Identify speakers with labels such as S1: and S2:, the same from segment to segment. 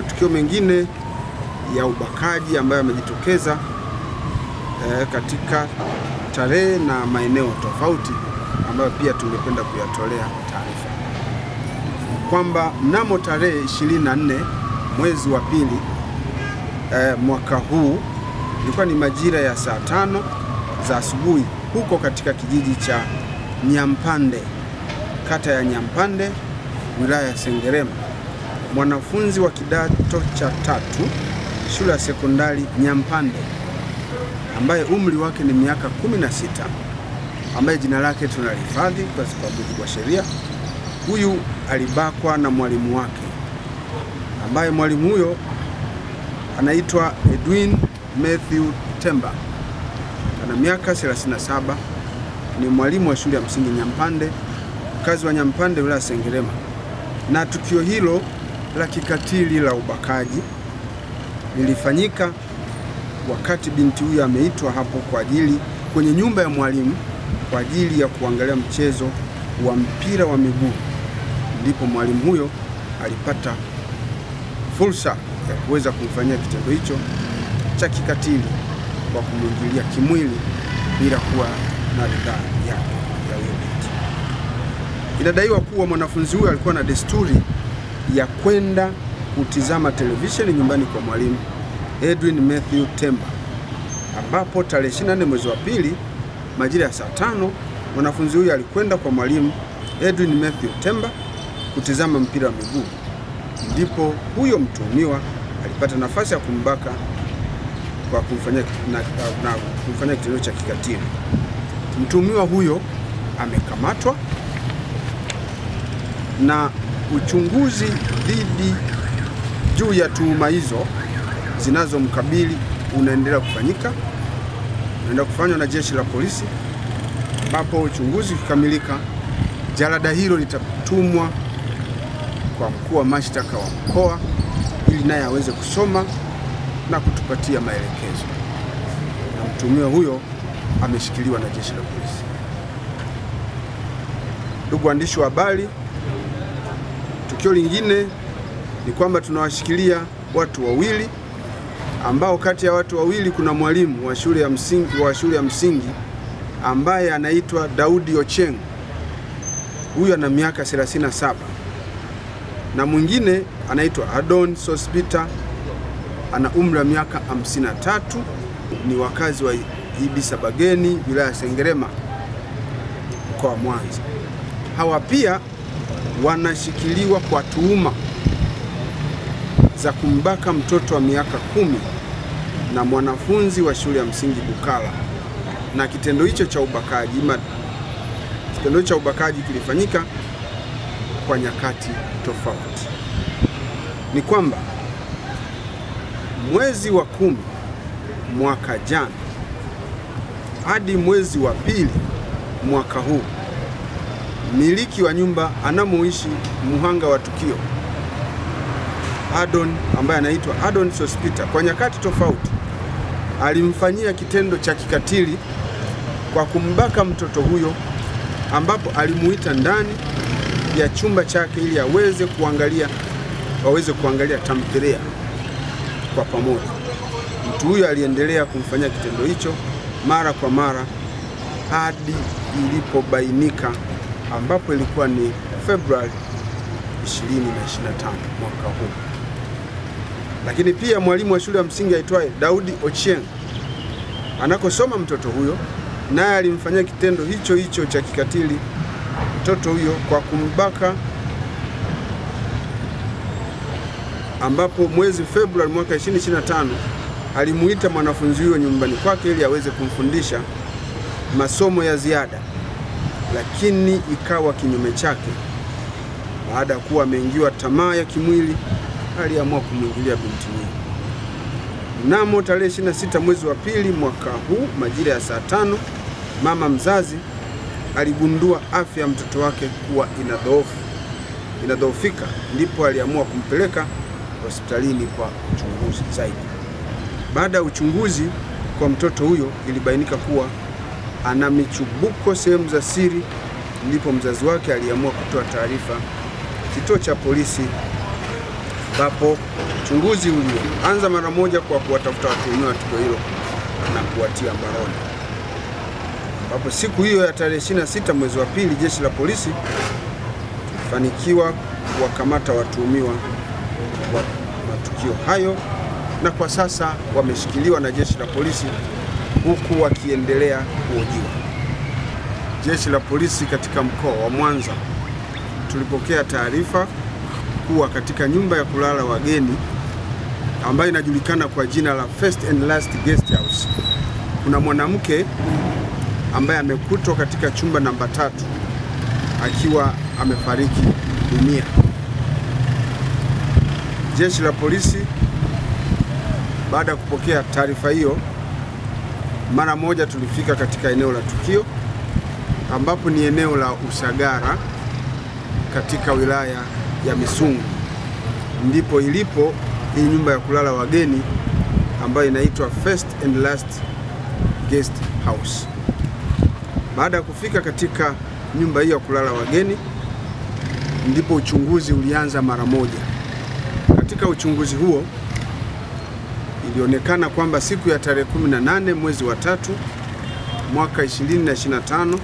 S1: matukio mengine ya ubakaji ambayo yamejitokeza katika tarehe na maeneo tofauti ambayo pia tungependa kuyatolea taarifa, kwamba mnamo tarehe 24 mwezi wa pili mwaka huu, ilikuwa ni majira ya saa 5 za asubuhi huko katika kijiji cha Nyampande, kata ya Nyampande, wilaya ya Sengerema, mwanafunzi wa kidato cha 3 shule ya sekondari Nyampande ambaye umri wake ni miaka 16, ambaye jina lake tunalihifadhi kwa sababu ya sheria. Huyu alibakwa na mwalimu wake, ambaye mwalimu huyo anaitwa Edwin Matthew Temba, ana miaka 37, ni mwalimu wa shule ya msingi Nyampande, mkazi wa Nyampande, wilaya Sengerema. Na tukio hilo la kikatili la ubakaji lilifanyika wakati binti huyu ameitwa hapo kwenye nyumba ya mwalimu kwa ajili ya kuangalia mchezo wa mpira wa miguu. Ndipo mwalimu huyo alipata fursa ya kuweza kumfanyia kitendo hicho cha kikatili kwa kumwingilia kimwili bila kuwa na ridhaa ya huyo binti. Inadaiwa kuwa mwanafunzi huyo alikuwa na desturi ya kwenda kutizama televisheni nyumbani kwa mwalimu Edwin Matthew Temba, ambapo tarehe 24 mwezi wa pili majira ya saa 5 mwanafunzi huyu alikwenda kwa mwalimu Edwin Matthew Temba kutizama mpira wa miguu. Ndipo huyo mtuhumiwa alipata nafasi ya kumbaka kwa kumfanyia kitendo cha kikatili. Mtuhumiwa huyo amekamatwa na uchunguzi dhidi juu ya tuhuma hizo zinazomkabili unaendelea kufanywa na jeshi la polisi, ambapo uchunguzi ukikamilika, jalada hilo litatumwa kwa mkuu wa mashtaka wa mkoa ili naye aweze kusoma na kutupatia maelekezo. Na mtuhumiwa huyo ameshikiliwa na jeshi la polisi. Ndugu waandishi wa habari, tukio lingine ni kwamba tunawashikilia watu wawili, ambao kati ya watu wawili kuna mwalimu wa shule ya msingi ambaye anaitwa Daudi Ocheng. Huyu ana miaka 37, na mwingine anaitwa Adon Sospita, ana umri wa miaka 53, ni wakazi wa Ibisabageni, wilaya ya Sengerema, mkoa wa Mwanza. Hawa pia wanashikiliwa kwa tuhuma za kumbaka mtoto wa miaka 10 na mwanafunzi wa shule ya msingi Bukala. Na kitendo hicho cha ubakaji kilifanyika kwa nyakati tofauti. Ni kwamba mwezi wa 10 mwaka jana hadi mwezi wa 2 mwaka huu, miliki wa nyumba anamoishi muhanga wa tukio Adon, ambaye anaitwa Adon Sospita, kwa nyakati tofauti alimfanyia kitendo cha kikatili kwa kumbaka mtoto huyo, ambapo alimuita ndani ya chumba chake ili waweze kuangalia tamthilia kwa pamoja. Mtu huyo aliendelea kumfanyia kitendo hicho mara kwa mara hadi ilipobainika, ambapo ilikuwa ni Februari 2025 mwaka huu. Lakini pia mwalimu wa shule ya msingi aitwaye Daudi Ochieng, anakosoma mtoto huyo, naye alimfanyia kitendo hicho cha kikatili mtoto huyo kwa kumbaka, ambapo mwezi Februari mwaka 2025 alimuita mwanafunzi huyo nyumbani kwake ili aweze kumfundisha masomo ya ziada, lakini ikawa kinyume chake. Baada ya kuwa ameingiwa tamaa ya kimwili, aliamua kumwingilia binti huyo. Mnamo tarehe 26 mwezi wa pili mwaka huu majira ya saa 5, mama mzazi aligundua afya ya mtoto wake kuwa inadhoofika, ndipo aliamua kumpeleka hospitalini kwa uchunguzi zaidi. Baada ya uchunguzi kwa mtoto huyo, ilibainika kuwa ana michubuko sehemu za siri, ndipo mzazi wake aliamua kutoa taarifa kituo cha polisi ambapo uchunguzi ulianza mara moja kwa kuwatafuta watuhumiwa wa tukio hilo na kuwatia mbaroni, ambapo siku hiyo ya tarehe 26 mwezi wa pili jeshi la polisi tulifanikiwa kuwakamata watuhumiwa wa matukio hayo, na kwa sasa wameshikiliwa na jeshi la polisi huku wakiendelea kuhojiwa. Jeshi la polisi katika mkoa wa Mwanza tulipokea taarifa kuwa katika nyumba ya kulala wageni ambayo inajulikana kwa jina la First and Last Guest House kuna mwanamke ambaye amekutwa katika chumba namba 3 akiwa amefariki dunia. Jeshi la polisi baada ya kupokea taarifa hiyo, mara moja tulifika katika eneo la tukio ambapo ni eneo la Usagara katika wilaya ya Misungu, ndipo ilipo hii nyumba ya kulala wageni ambayo inaitwa First and Last Guest House. Baada ya kufika katika nyumba hiyo ya kulala wageni, ndipo uchunguzi ulianza mara moja. Katika uchunguzi huo ilionekana kwamba siku ya tarehe 18 mwezi wa 3 mwaka 2025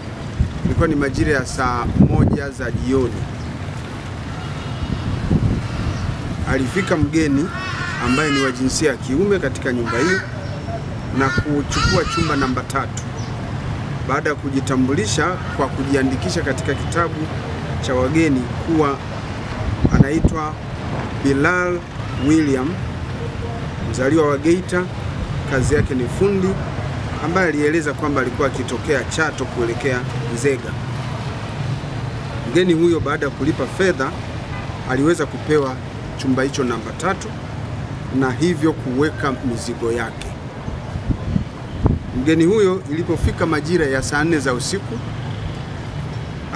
S1: ilikuwa ni majira ya saa 1 za jioni, alifika mgeni ambaye ni wa jinsia ya kiume katika nyumba hiyo na kuchukua chumba namba 3 baada ya kujitambulisha kwa kujiandikisha katika kitabu cha wageni kuwa anaitwa Bilal William, mzaliwa wa Geita, kazi yake ni fundi, ambaye alieleza kwamba alikuwa akitokea Chato kuelekea Nzega. Mgeni huyo baada ya kulipa fedha aliweza kupewa chumba hicho namba 3 na hivyo kuweka mizigo yake. Mgeni huyo ilipofika majira ya saa 4 za usiku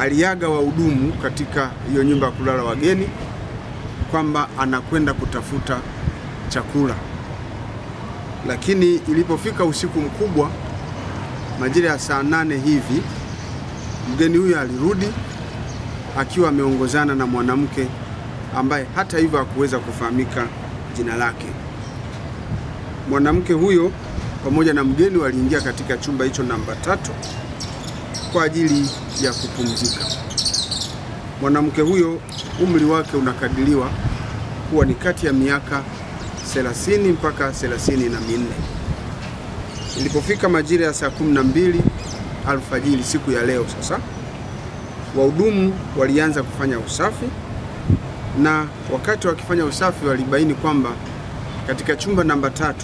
S1: aliaga wahudumu katika hiyo nyumba ya kulala wageni kwamba anakwenda kutafuta chakula. Lakini ilipofika usiku mkubwa majira ya saa 8 hivi, mgeni huyo alirudi akiwa ameongozana na mwanamke ambaye hata hivyo hakuweza kufahamika jina lake. Mwanamke huyo pamoja na mgeni waliingia katika chumba hicho namba 3 kwa ajili ya kupumzika. Mwanamke huyo umri wake unakadiriwa kuwa ni kati ya miaka 30 mpaka 34. Ilipofika majira ya saa 12 alfajiri siku ya leo, sasa wahudumu walianza kufanya usafi, na wakati wakifanya usafi walibaini kwamba katika chumba namba 3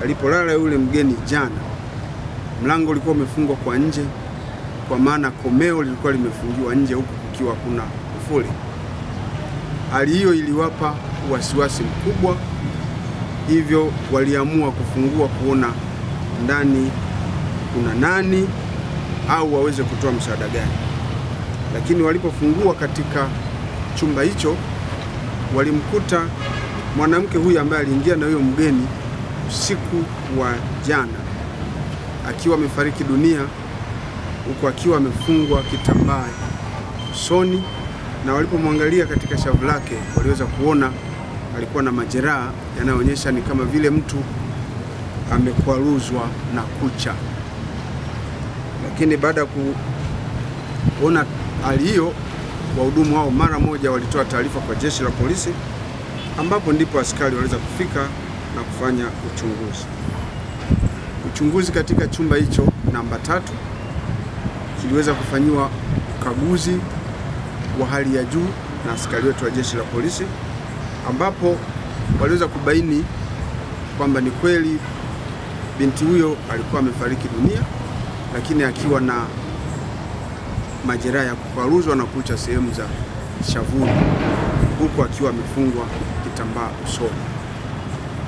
S1: alipolala yule mgeni jana, mlango ulikuwa umefungwa kwa nje, kwa maana komeo lilikuwa limefungiwa nje huku kukiwa kuna kufuli. Hali hiyo iliwapa wasiwasi mkubwa, hivyo waliamua kufungua kuona ndani kuna nani au waweze kutoa msaada gani. Lakini walipofungua katika chumba hicho walimkuta mwanamke huyu ambaye aliingia na huyo mgeni usiku wa jana akiwa amefariki dunia, huku akiwa amefungwa kitambaa usoni, na walipomwangalia katika shavu lake waliweza kuona alikuwa na majeraha yanayoonyesha ni kama vile mtu amekwaruzwa na kucha. Lakini baada ya kuona hali hiyo, wahudumu hao mara moja walitoa taarifa kwa jeshi la polisi, ambapo ndipo askari waliweza kufika na kufanya uchunguzi. Uchunguzi katika chumba hicho namba 3 kiliweza kufanyiwa ukaguzi wa hali ya juu na askari wetu wa jeshi la polisi, ambapo waliweza kubaini kwamba ni kweli binti huyo alikuwa amefariki dunia, lakini akiwa na majeraha ya kukwaruzwa na kucha sehemu za shavuni, huku akiwa amefungwa kitambaa usoni.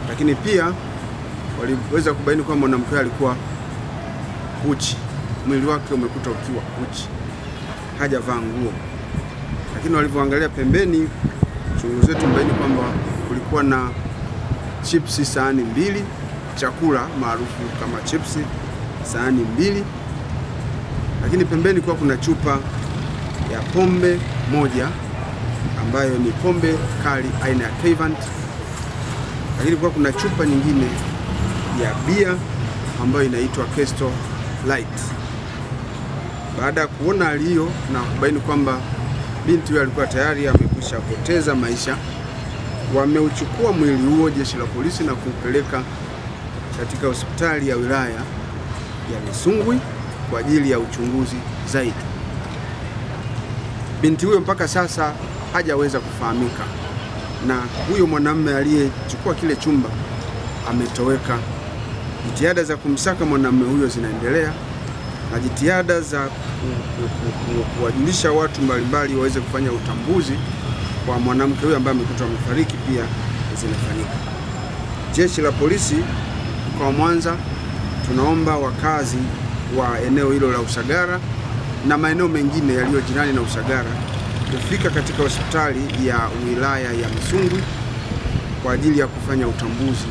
S1: Lakini pia waliweza kubaini kwamba mwanamke alikuwa uchi, mwili wake umekuta ukiwa uchi, hajavaa nguo. Lakini walivyoangalia pembeni, uchunguzi wetu umebaini kwamba kulikuwa na chipsi sahani 2, chakula maarufu kama chipsi sahani 2, lakini pembeni kwa kuna chupa ya pombe 1 ambayo ni pombe kali aina ya Kevant, lakini kwa kuna chupa nyingine ya bia ambayo inaitwa Kesto Light. Baada ya kuona hali hiyo na kubaini kwamba binti huyo alikuwa tayari amekwisha poteza maisha, wameuchukua mwili huo jeshi la polisi na kuupeleka katika hospitali ya wilaya ya Misungwi kwa ajili ya uchunguzi zaidi. Binti huyo mpaka sasa hajaweza kufahamika, na huyo mwanamume aliyechukua kile chumba ametoweka. Jitihada za kumsaka mwanamume huyo zinaendelea, na jitihada za kuwajulisha watu mbalimbali waweze kufanya utambuzi kwa mwanamke huyo ambaye amekutwa amefariki pia zinafanyika. Jeshi la polisi kwa Mwanza, tunaomba wakazi wa eneo hilo la Usagara na maeneo mengine yaliyo jirani na Usagara kufika katika hospitali ya wilaya ya Misungwi kwa ajili ya kufanya utambuzi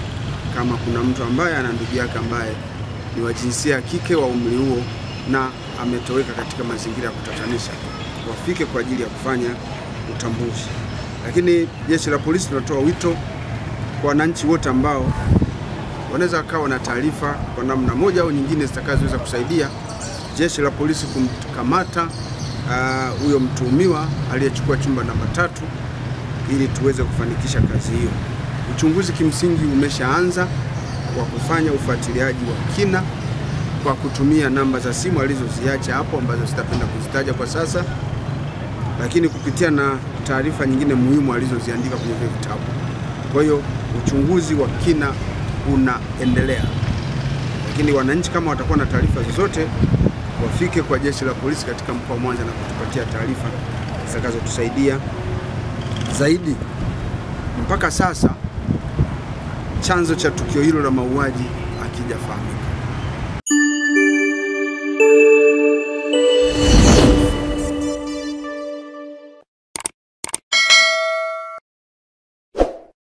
S1: kama kuna mtu ambaye ana ndugu yake ambaye ni wa jinsia ya kike wa umri huo na ametoweka katika mazingira ya kutatanisha, wafike kwa ajili ya kufanya utambuzi. Lakini jeshi la polisi linatoa wito kwa wananchi wote ambao wanaweza kawa na taarifa kwa namna moja au nyingine zitakazoweza kusaidia jeshi la polisi kumkamata huyo mtuhumiwa aliyechukua chumba namba 3 ili tuweze kufanikisha kazi hiyo. Uchunguzi kimsingi umeshaanza kwa kufanya ufuatiliaji wa kina kwa kutumia namba za simu alizoziacha hapo ambazo sitapenda kuzitaja kwa sasa, lakini kupitia na taarifa nyingine muhimu alizoziandika kwenye vitabu. Kwa hiyo uchunguzi wa kina unaendelea, lakini wananchi kama watakuwa na taarifa zozote wafike kwa jeshi la polisi katika mkoa wa Mwanza na kutupatia taarifa zitakazotusaidia zaidi. Mpaka sasa chanzo cha tukio hilo la mauaji hakijafahamika.